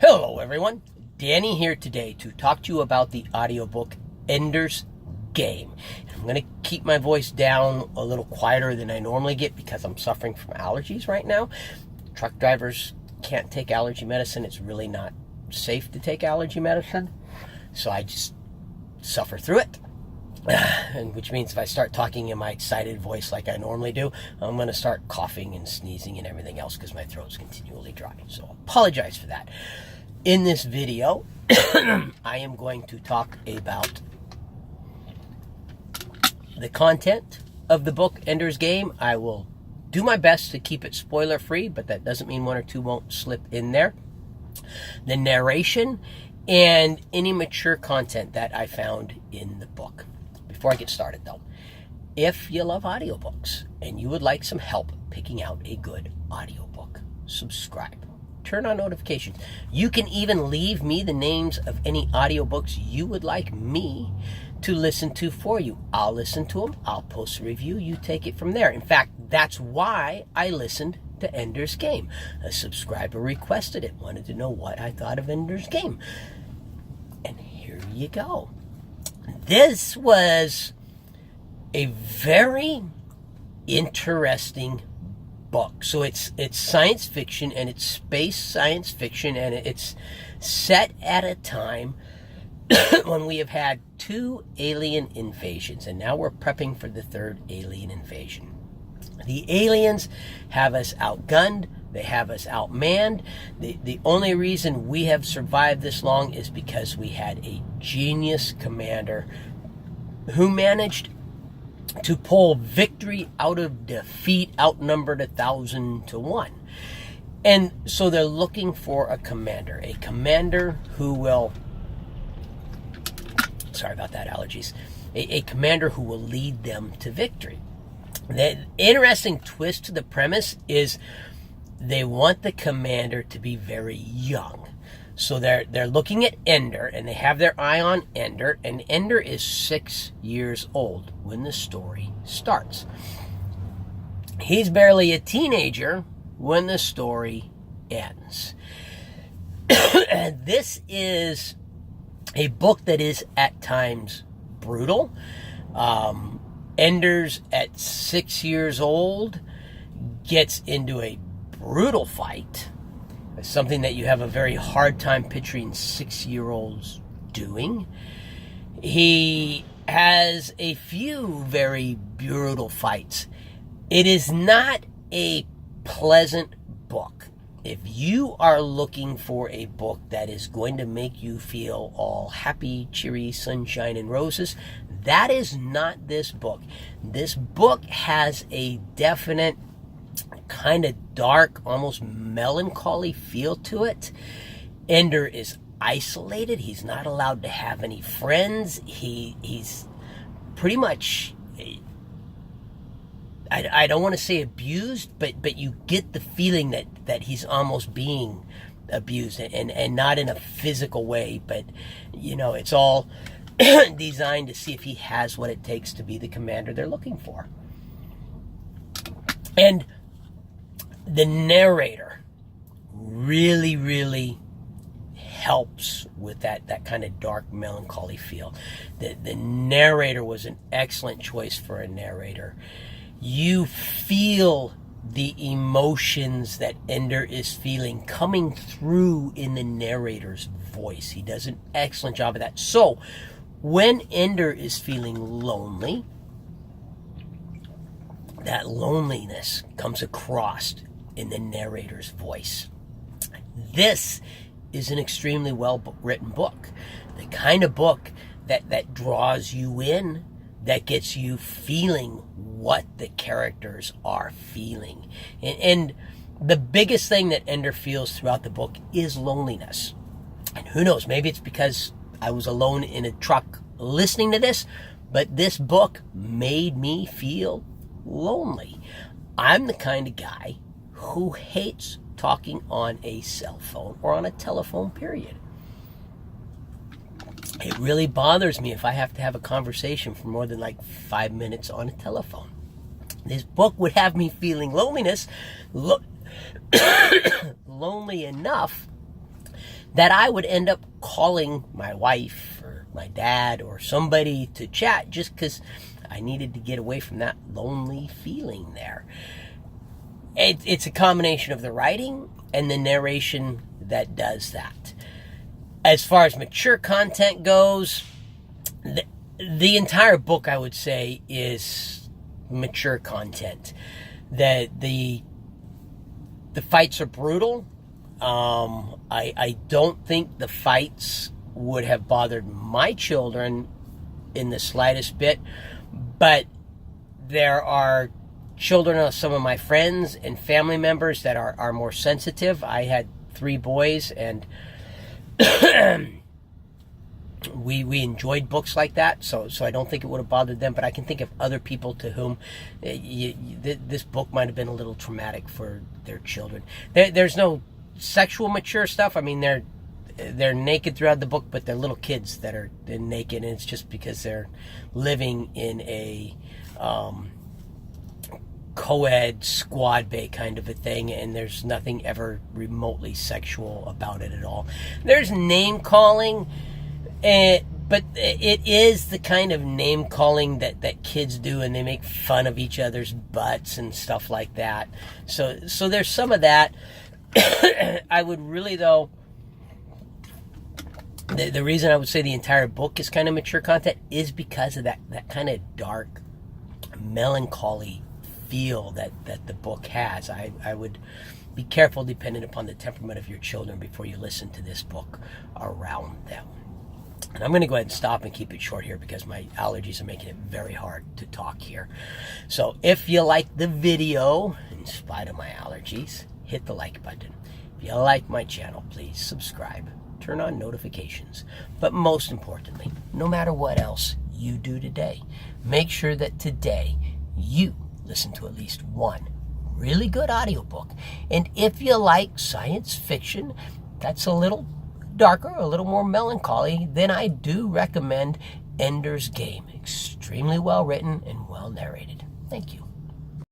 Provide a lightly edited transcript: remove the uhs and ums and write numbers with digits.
Hello everyone, Danny here today to talk to you about the audiobook Ender's Game. I'm going to keep my voice down a little quieter than I normally get because I'm suffering from allergies right now. Truck drivers can't take allergy medicine. It's really not safe to take allergy medicine, so I just suffer through it. And which means if I start talking in my excited voice like I normally do, I'm going to start coughing and sneezing and everything else because my throat's continually dry. So I apologize for that. In this video, I am going to talk about the content of the book Ender's Game. I will do my best to keep it spoiler free, but that doesn't mean one or two won't slip in there. The narration and any mature content that I found in the book. Before I get started though, if you love audiobooks and you would like some help picking out a good audiobook, subscribe. Turn on notifications. You can even leave me the names of any audiobooks you would like me to listen to for you. I'll listen to them. I'll post a review. You take it from there. In fact, that's why I listened to Ender's Game. A subscriber requested it, wanted to know what I thought of Ender's Game. And here you go. This was a very interesting book. So it's science fiction, and it's space science fiction, and it's set at a time when we have had 2 alien invasions, and now we're prepping for the 3rd alien invasion. The aliens have us outgunned. They have us outmanned. The only reason we have survived this long is because we had a genius commander who managed to pull victory out of defeat, outnumbered 1,000 to 1. And so they're looking for a commander who will, sorry about that, allergies, a commander who will lead them to victory. The interesting twist to the premise is they want the commander to be very young. So they're looking at Ender, and they have their eye on Ender, and Ender is 6 years old when the story starts. He's barely a teenager when the story ends. And this is a book that is at times brutal. Ender's at 6 years old gets into a brutal fight. It's something that you have a very hard time picturing 6-year-olds doing. He has a few very brutal fights. It is not a pleasant book. If you are looking for a book that is going to make you feel all happy, cheery, sunshine, and roses, that is not this book. This book has a definite kind of dark, almost melancholy feel to it. Ender is isolated. He's not allowed to have any friends. He's pretty much, I don't want to say abused, but you get the feeling that he's almost being abused, and not in a physical way, but you know, it's all designed to see if he has what it takes to be the commander they're looking for. And the narrator really, really helps with that kind of dark, melancholy feel. The narrator was an excellent choice for a narrator. You feel the emotions that Ender is feeling coming through in the narrator's voice. He does an excellent job of that. So, when Ender is feeling lonely, that loneliness comes across in the narrator's voice. This is an extremely well-written book. The kind of book that draws you in, that gets you feeling what the characters are feeling. And the biggest thing that Ender feels throughout the book is loneliness. And who knows, maybe it's because I was alone in a truck listening to this, but this book made me feel lonely. I'm the kind of guy who hates talking on a cell phone or on a telephone, period. It really bothers me if I have to have a conversation for more than like 5 minutes on a telephone. This book would have me feeling lonely enough that I would end up calling my wife or my dad or somebody to chat just because I needed to get away from that lonely feeling there. It's a combination of the writing and the narration that does that. As far as mature content goes, the entire book, I would say, is mature content. That the fights are brutal. I don't think the fights would have bothered my children in the slightest bit, but there are children of some of my friends and family members that are more sensitive. I had 3 boys, and we enjoyed books like that, so I don't think it would have bothered them, but I can think of other people to whom this book might have been a little traumatic for their children. There's no sexual mature stuff. I mean, they're naked throughout the book, but they're little kids that are naked, and it's just because they're living in a co-ed squad bay kind of a thing, and there's nothing ever remotely sexual about it at all. There's name calling, but it is the kind of name calling that kids do, and they make fun of each other's butts and stuff like that. So there's some of that. I would really, though, the reason I would say the entire book is kind of mature content is because of that kind of dark, melancholy feel that the book has. I would be careful depending upon the temperament of your children before you listen to this book around them. And I'm going to go ahead and stop and keep it short here because my allergies are making it very hard to talk here. So if you like the video, in spite of my allergies, hit the like button. If you like my channel, please subscribe. Turn on notifications. But most importantly, no matter what else you do today, make sure that today you listen to at least one really good audiobook. And if you like science fiction that's a little darker, a little more melancholy, then I do recommend Ender's Game. Extremely well written and well narrated. Thank you.